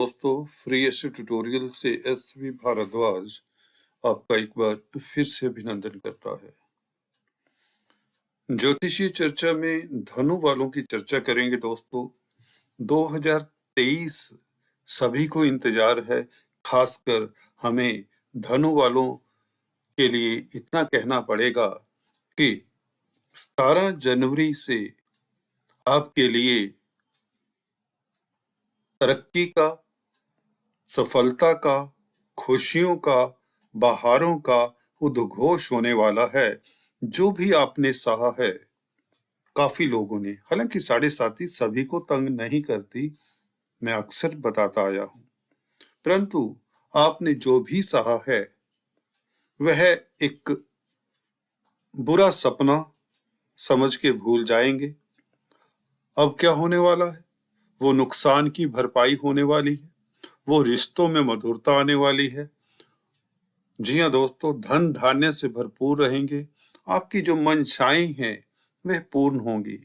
दोस्तों, फ्री एस्से ट्यूटोरियल से एसवी भारद्वाज आपका एक बार फिर से अभिनंदन करता है। ज्योतिषीय चर्चा में धनु वालों की चर्चा करेंगे दोस्तों। 2023 सभी को इंतजार है, खासकर हमें धनु वालों के लिए इतना कहना पड़ेगा कि 17 जनवरी से आपके लिए तरक्की का, सफलता का, खुशियों का, बहारों का उद्घोष होने वाला है। जो भी आपने सहा है, काफी लोगों ने, हालांकि 7.5 सभी को तंग नहीं करती, मैं अक्सर बताता आया हूं, परंतु आपने जो भी सहा है वह एक बुरा सपना समझ के भूल जाएंगे। अब क्या होने वाला है? वो नुकसान की भरपाई होने वाली है, वो रिश्तों में मधुरता आने वाली है। जी हाँ दोस्तों, धन धान्य से भरपूर रहेंगे। आपकी जो मंशाएं हैं वह पूर्ण होंगी।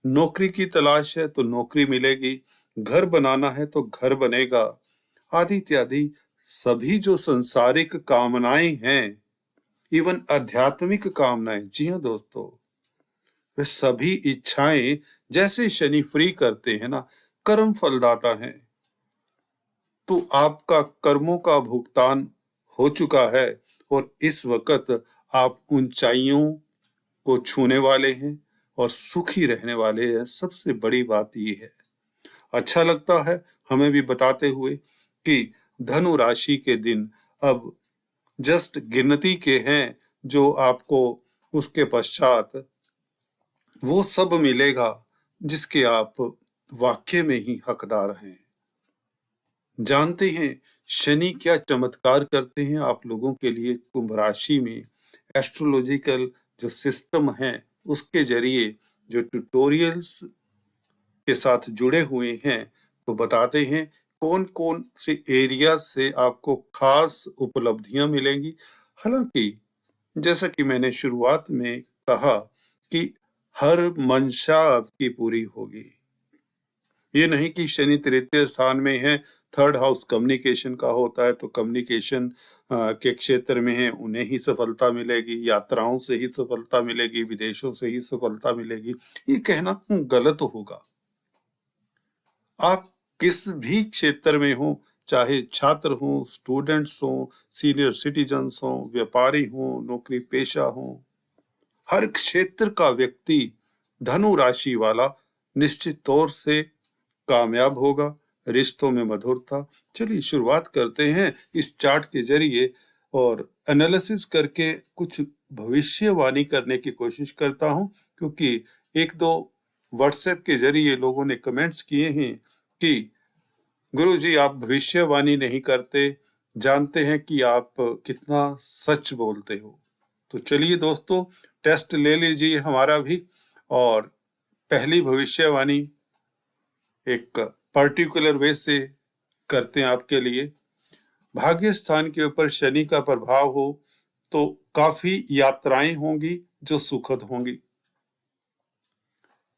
नौकरी की तलाश है तो नौकरी मिलेगी, घर बनाना है तो घर बनेगा, आदि इत्यादि सभी जो संसारिक कामनाएं हैं, इवन आध्यात्मिक कामनाएं, जी हाँ दोस्तों, वे सभी इच्छाएं जैसे शनि फ्री करते हैं ना, कर्म फलदाता है, तो आपका कर्मों का भुगतान हो चुका है और इस वक्त आप ऊंचाइयों को छूने वाले हैं और सुखी रहने वाले हैं। सबसे बड़ी बात ये है। अच्छा लगता है हमें भी बताते हुए कि धनु राशि के दिन अब जस्ट गिनती के हैं, जो आपको उसके पश्चात वो सब मिलेगा जिसके आप वाक्य में ही हकदार हैं। जानते हैं शनि क्या चमत्कार करते हैं आप लोगों के लिए कुंभ राशि में। एस्ट्रोलॉजिकल जो सिस्टम है उसके जरिए जो ट्यूटोरियल्स के साथ जुड़े हुए हैं, तो बताते हैं कौन कौन से एरिया से आपको खास उपलब्धियां मिलेंगी। हालांकि जैसा कि मैंने शुरुआत में कहा कि हर मंशा आपकी पूरी होगी। ये नहीं कि शनि तृतीय स्थान में है, थर्ड हाउस कम्युनिकेशन का होता है, तो कम्युनिकेशन के क्षेत्र में है उन्हें ही सफलता मिलेगी, यात्राओं से ही सफलता मिलेगी, विदेशों से ही सफलता मिलेगी, ये कहना गलत होगा। आप किस भी क्षेत्र में हो, चाहे छात्र हो, स्टूडेंट्स हो, सीनियर सिटीजन्स हो, व्यापारी हो, नौकरी पेशा हो, हर क्षेत्र का व्यक्ति धनु राशि वाला निश्चित तौर से कामयाब होगा। रिश्तों में मधुरता। चलिए शुरुआत करते हैं इस चार्ट के जरिए और एनालिसिस करके कुछ भविष्यवाणी करने की कोशिश करता हूं, क्योंकि एक दो व्हाट्सएप के जरिए लोगों ने कमेंट्स किए हैं कि गुरुजी आप भविष्यवाणी नहीं करते, जानते हैं कि आप कितना सच बोलते हो। तो चलिए दोस्तों, टेस्ट ले लीजिए हमारा भी, और पहली भविष्यवाणी एक पर्टिकुलर वे से करते हैं आपके लिए। भाग्य स्थान के ऊपर शनि का प्रभाव हो तो काफी यात्राएं होंगी जो सुखद होंगी,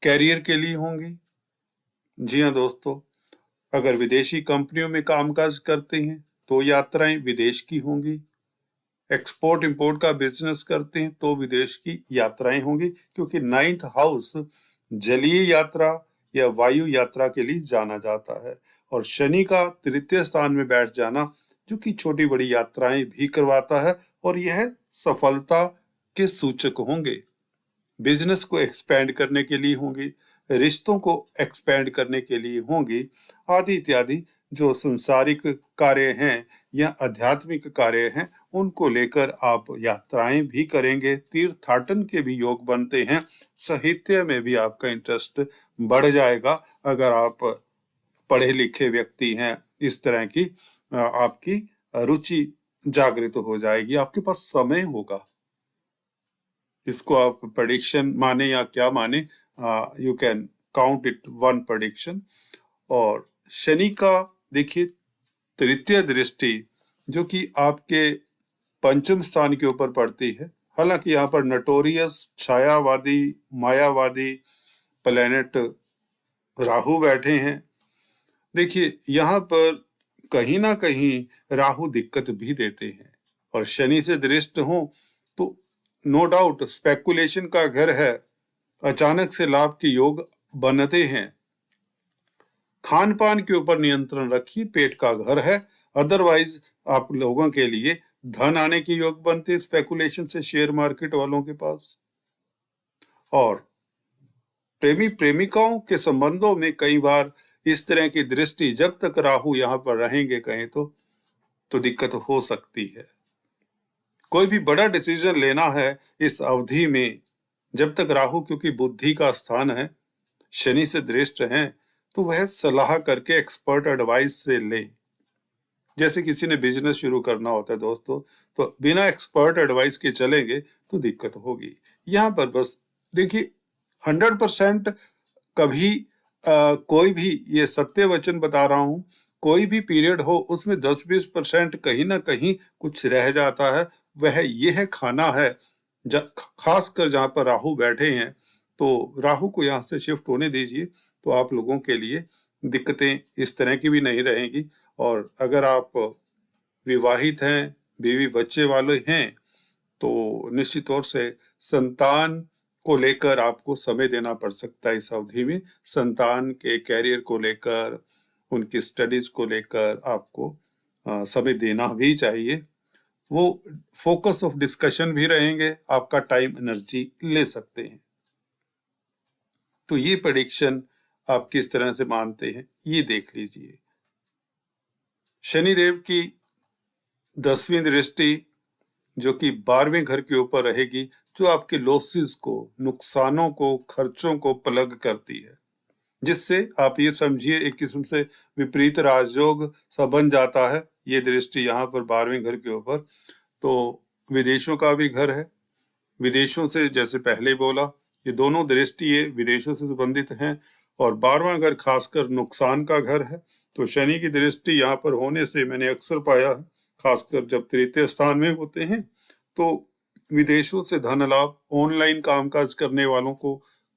कैरियर के लिए होंगी। जी हाँ दोस्तों, अगर विदेशी कंपनियों में कामकाज करते हैं तो यात्राएं विदेश की होंगी, एक्सपोर्ट इंपोर्ट का बिजनेस करते हैं तो विदेश की यात्राएं होंगी, क्योंकि 9th हाउस जलीय यात्रा या वायु यात्रा के लिए जाना जाता है, और शनि का तृतीय स्थान में बैठ जाना जो कि छोटी बड़ी यात्राएं भी करवाता है, और यह सफलता के सूचक होंगे। बिजनेस को एक्सपेंड करने के लिए होंगी, रिश्तों को एक्सपेंड करने के लिए होंगी, आदि इत्यादि जो संसारिक कार्य हैं या आध्यात्मिक कार्य हैं उनको लेकर आप यात्राएं भी करेंगे। तीर्थाटन के भी योग बनते हैं। साहित्य में भी आपका इंटरेस्ट बढ़ जाएगा अगर आप पढ़े लिखे व्यक्ति हैं। इस तरह की आपकी रुचि जागृत हो जाएगी, आपके पास समय होगा। इसको आप प्रेडिक्शन माने या क्या माने, you can count it one prediction. और शनि का देखिए तृतीय दृष्टि जो कि आपके पंचम स्थान के ऊपर पड़ती है। हालांकि यहाँ पर नटोरियस छायावादी मायावादी प्लेनेट राहु बैठे हैं। देखिए यहाँ पर कहीं ना कहीं राहु दिक्कत भी देते हैं। और शनि से दृष्ट हो तो नो डाउट स्पेकुलेशन का घर है, अचानक से लाभ के योग बनते हैं। खान पान के ऊपर नियंत्रण रखिए, पेट का घर है। अदरवाइज आप लोगों के लिए धन आने के योग बनते स्पेकुलेशन से शेयर मार्केट वालों के पास। और प्रेमी प्रेमिकाओं के संबंधों में कई बार इस तरह की दृष्टि, जब तक राहु यहाँ पर रहेंगे कहें तो दिक्कत हो सकती है। कोई भी बड़ा डिसीजन लेना है इस अवधि में, जब तक राहु क्योंकि बुद्धि का स्थान है, शनि से दृष्ट हैं, तो वह सलाह करके एक्सपर्ट एडवाइस से ले। जैसे किसी ने बिजनेस शुरू करना होता है दोस्तों, तो बिना एक्सपर्ट एडवाइस के चलेंगे तो दिक्कत होगी। यहाँ पर बस देखिए 100% कभी कोई भी, ये सत्य वचन बता रहा हूं, कोई भी पीरियड हो उसमें 10-20% कहीं ना कहीं कुछ रह जाता है। वह यह खाना है, खासकर जहां पर राहु बैठे हैं, तो राहु को यहाँ से शिफ्ट होने दीजिए, तो आप लोगों के लिए दिक्कतें इस तरह की भी नहीं रहेंगी। और अगर आप विवाहित हैं, बीवी बच्चे वाले हैं, तो निश्चित तौर से संतान को लेकर आपको समय देना पड़ सकता है इस अवधि में। संतान के कैरियर को लेकर, उनकी स्टडीज को लेकर आपको समय देना भी चाहिए। वो फोकस ऑफ डिस्कशन भी रहेंगे, आपका टाइम एनर्जी ले सकते हैं। तो ये प्रेडिक्शन आप किस तरह से मानते हैं ये देख लीजिए। शनिदेव की 10वीं दृष्टि जो कि 12वें घर के ऊपर रहेगी, जो आपके लॉसेस को, नुकसानों को, खर्चों को प्लग करती है, जिससे आप ये समझिए एक किस्म से विपरीत राजयोग सा बन जाता है। ये दृष्टि यहाँ पर 12वें घर के ऊपर, तो विदेशों का भी घर है। विदेशों से, जैसे पहले बोला, ये दोनों दृष्टि ये विदेशों से संबंधित हैं। और 12वां घर खासकर नुकसान का घर है। तो शनि की दृष्टि यहाँ पर होने से मैंने अक्सर पाया है, खासकर जब तृतीय स्थान में होते हैं, तो विदेशों से धन लाभ, ऑनलाइन कामकाज करने वालों को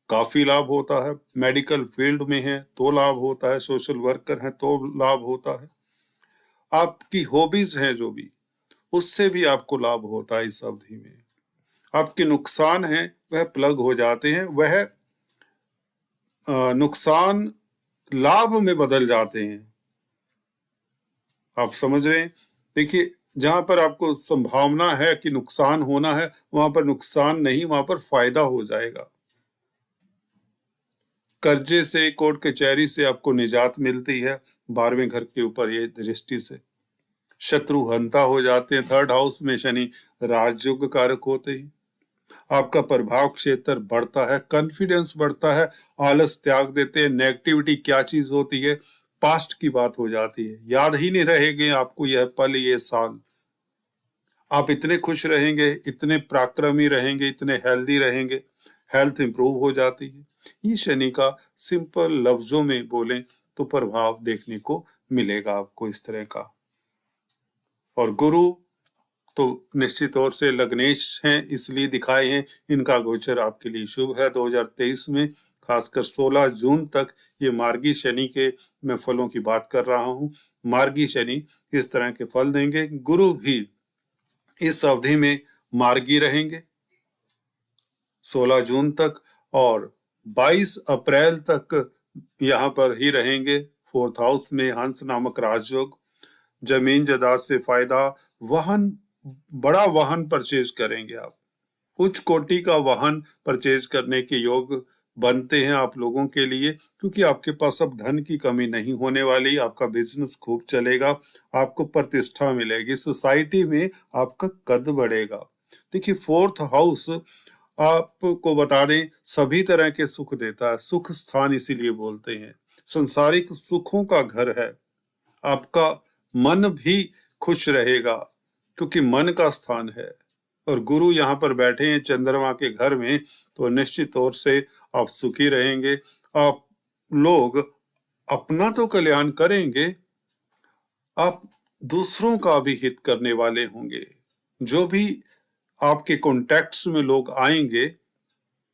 काफी लाभ होता है, मेडिकल फील्ड में है तो लाभ होता है, सोशल वर्कर है तो लाभ होता है, आपकी हॉबीज हैं जो भी, उससे भी आपको लाभ होता है इस अवधि में। आपके नुकसान हैं वह प्लग हो जाते हैं, वह नुकसान लाभ में बदल जाते हैं। आप समझ रहे हैं? देखिए जहां पर आपको संभावना है कि नुकसान होना है, वहां पर नुकसान नहीं, वहां पर फायदा हो जाएगा। कर्जे से, कोर्ट कचहरी से आपको निजात मिलती है 12वें घर के ऊपर ये दृष्टि से। शत्रु हंता हो जाते हैं। 3rd हाउस में शनि राजयोग कारक होते हैं। आपका प्रभाव क्षेत्र बढ़ता है, कॉन्फिडेंस बढ़ता है, आलस त्याग देते हैं। नेगेटिविटी क्या चीज होती है, पास्ट की बात हो जाती है, याद ही नहीं रहेंगे आपको यह पल, ये साल। आप इतने खुश रहेंगे, इतने पराक्रमी रहेंगे, इतने हेल्दी रहेंगे, हेल्थ इंप्रूव हो जाती है। ये शनि का सिंपल लफ्जों में बोलें तो प्रभाव देखने को मिलेगा आपको इस तरह का। और गुरु तो निश्चित तौर से लग्नेश हैं, इसलिए दिखाए हैं, इनका गोचर आपके लिए शुभ है 2023 में, खासकर 16 जून तक। ये मार्गी शनि के मैं फलों की बात कर रहा हूँ। मार्गी शनि इस तरह के फल देंगे। गुरु भी इस अवधि में मार्गी रहेंगे 16 जून तक, और 22 अप्रैल तक यहाँ पर ही रहेंगे। 4th हाउस में हंस नामक राजयोग, जमीन जायदाद से फायदा, वाहन, बड़ा वाहन परचेज करेंगे आप, उच्च कोटि का वाहन परचेज करने के योग बनते हैं आप लोगों के लिए, क्योंकि आपके पास अब धन की कमी नहीं होने वाली, आपका बिजनेस खूब चलेगा, आपको प्रतिष्ठा मिलेगी, सोसाइटी में आपका कद बढ़ेगा। देखिए 4th हाउस आपको बता दें सभी तरह के सुख देता है, सुख स्थान इसीलिए बोलते हैं, संसारिक सुखों का घर है। आपका मन भी खुश रहेगा क्योंकि मन का स्थान है। और गुरु यहाँ पर बैठे हैं चंद्रमा के घर में, तो निश्चित तौर से आप सुखी रहेंगे। आप लोग अपना तो कल्याण करेंगे, आप दूसरों का भी हित करने वाले होंगे। जो भी आपके कॉन्टैक्ट्स में लोग आएंगे,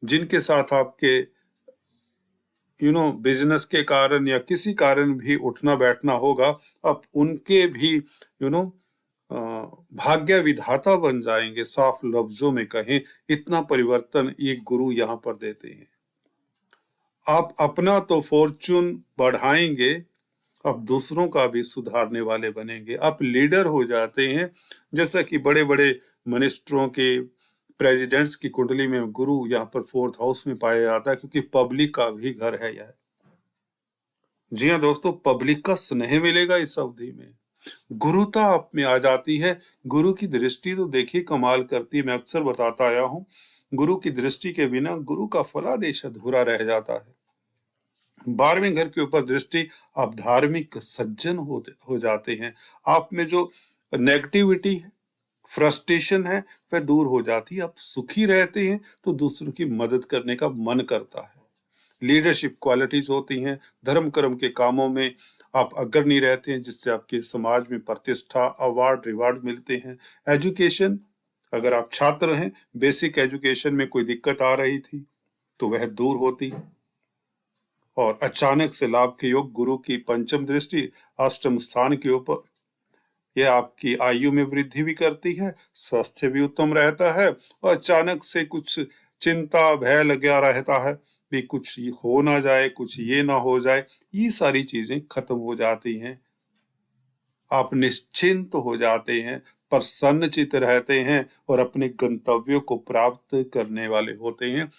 जिनके साथ आपके बिजनेस के कारण या किसी कारण भी उठना बैठना होगा, अब उनके भी भाग्य विधाता बन जाएंगे। साफ लफ्जों में कहें, इतना परिवर्तन ये गुरु यहाँ पर देते हैं। आप अपना तो फॉर्चून बढ़ाएंगे, आप दूसरों का भी सुधारने वाले बनेंगे। आप लीडर हो जाते हैं। जैसा कि बड़े बड़े मिनिस्टरों के, प्रेसिडेंट्स की कुंडली में गुरु यहाँ पर 4th हाउस में पाया जाता है, क्योंकि पब्लिक का भी घर है यह। जी हाँ दोस्तों, पब्लिक का स्नेह मिलेगा इस अवधि में, गुरुता आप में आ जाती है। गुरु की दृष्टि तो देखिए कमाल करती है। मैं अक्सर बताता आया हूँ, गुरु की दृष्टि के बिना गुरु का फलादेश अधूरा रह जाता है। 12वें घर के ऊपर दृष्टि, आप धार्मिक सज्जन हो जाते हैं। आप में जो नेगेटिविटी है, फ्रस्ट्रेशन है, वह दूर हो जाती है। आप सुखी रहते हैं तो दूसरों की मदद करने का मन करता है। लीडरशिप क्वालिटीज होती हैं। धर्म कर्म के कामों में आप अग्रणी रहते हैं, जिससे आपके समाज में प्रतिष्ठा, अवार्ड, रिवार्ड मिलते हैं। एजुकेशन, अगर आप छात्र हैं, बेसिक एजुकेशन में कोई दिक्कत आ रही थी तो वह दूर होती है। और अचानक से लाभ के योग, गुरु की पंचम दृष्टि अष्टम स्थान के ऊपर, यह आपकी आयु में वृद्धि भी करती है, स्वास्थ्य भी उत्तम रहता है। और अचानक से कुछ चिंता, भय लगा रहता है भी, कुछ हो ना जाए, कुछ ये ना हो जाए, ये सारी चीजें खत्म हो जाती हैं। आप निश्चिंत हो जाते हैं, प्रसन्नचित्त रहते हैं और अपने गंतव्यों को प्राप्त करने वाले होते हैं।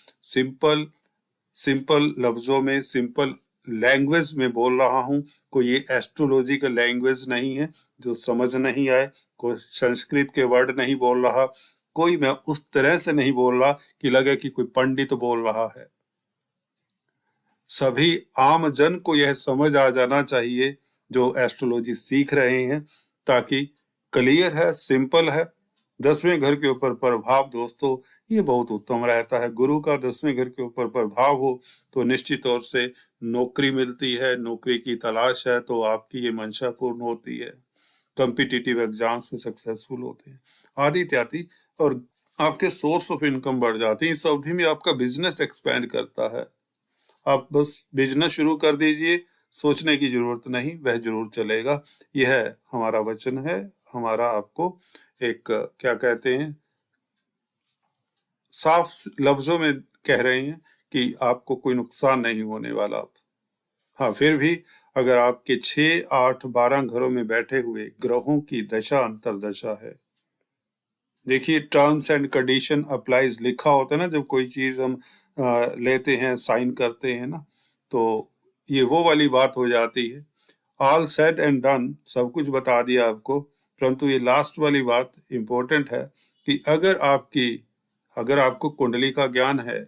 सिंपल लफ्जों में, सिंपल लैंग्वेज में बोल रहा हूं। कोई ये एस्ट्रोलॉजी का लैंग्वेज नहीं है जो समझ नहीं आए, कोई संस्कृत के वर्ड नहीं बोल रहा, कोई मैं उस तरह से नहीं बोल रहा कि लगे कि कोई पंडित बोल रहा है। सभी आम जन को यह समझ आ जाना चाहिए जो एस्ट्रोलॉजी सीख रहे हैं, ताकि क्लियर है, सिंपल है। 10वें घर के ऊपर प्रभाव दोस्तों, ये बहुत उत्तम रहता है। गुरु का 10वें घर के ऊपर प्रभाव हो तो निश्चित तौर से नौकरी मिलती है, नौकरी की तलाश है तो आपकी ये मंशा पूर्ण होती है, कॉम्पिटिटिव एग्जाम्स में सक्सेसफुल होते हैं, आदि इत्यादि। और आपके सोर्स ऑफ इनकम बढ़ जाती है। इस अवधि में आपका बिजनेस एक्सपेंड करता है। आप बस बिजनेस शुरू कर दीजिए, सोचने की जरूरत नहीं, वह जरूर चलेगा। यह हमारा वचन है, हमारा आपको एक क्या कहते हैं, साफ लफ्जों में कह रहे हैं कि आपको कोई नुकसान नहीं होने वाला। हाँ, फिर भी अगर आपके 6, 8, 12 घरों में बैठे हुए ग्रहों की दशा अंतरदशा है, देखिए टर्म्स एंड कंडीशन अप्लाइज लिखा होता है ना, जब कोई चीज हम लेते हैं, साइन करते हैं ना, तो ये वो वाली बात हो जाती है। ऑल सेड एंड डन, सब कुछ बता दिया आपको, परंतु ये लास्ट वाली बात इंपॉर्टेंट है कि अगर आपको कुंडली का ज्ञान है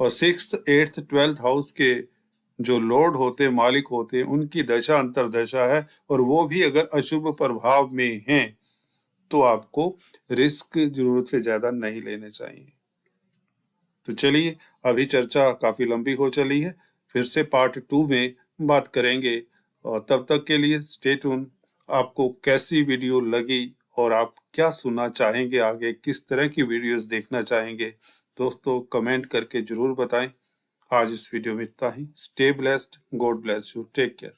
और 6th, 8th, 12th हाउस के जो लॉर्ड होते हैं, मालिक होते हैं, उनकी दशा अंतरदशा है और वो भी अगर अशुभ प्रभाव में हैं, तो आपको रिस्क जरूरत से ज्यादा नहीं लेने चाहिए। तो चलिए, अभी चर्चा काफी लंबी हो चली है, फिर से पार्ट 2 में बात करेंगे। और तब तक के लिए स्टे ट्यून। आपको कैसी वीडियो लगी और आप क्या सुनना चाहेंगे, आगे किस तरह की वीडियोस देखना चाहेंगे, दोस्तों कमेंट करके जरूर बताएं। आज इस वीडियो में इतना ही। Stay blessed, God bless you, take care.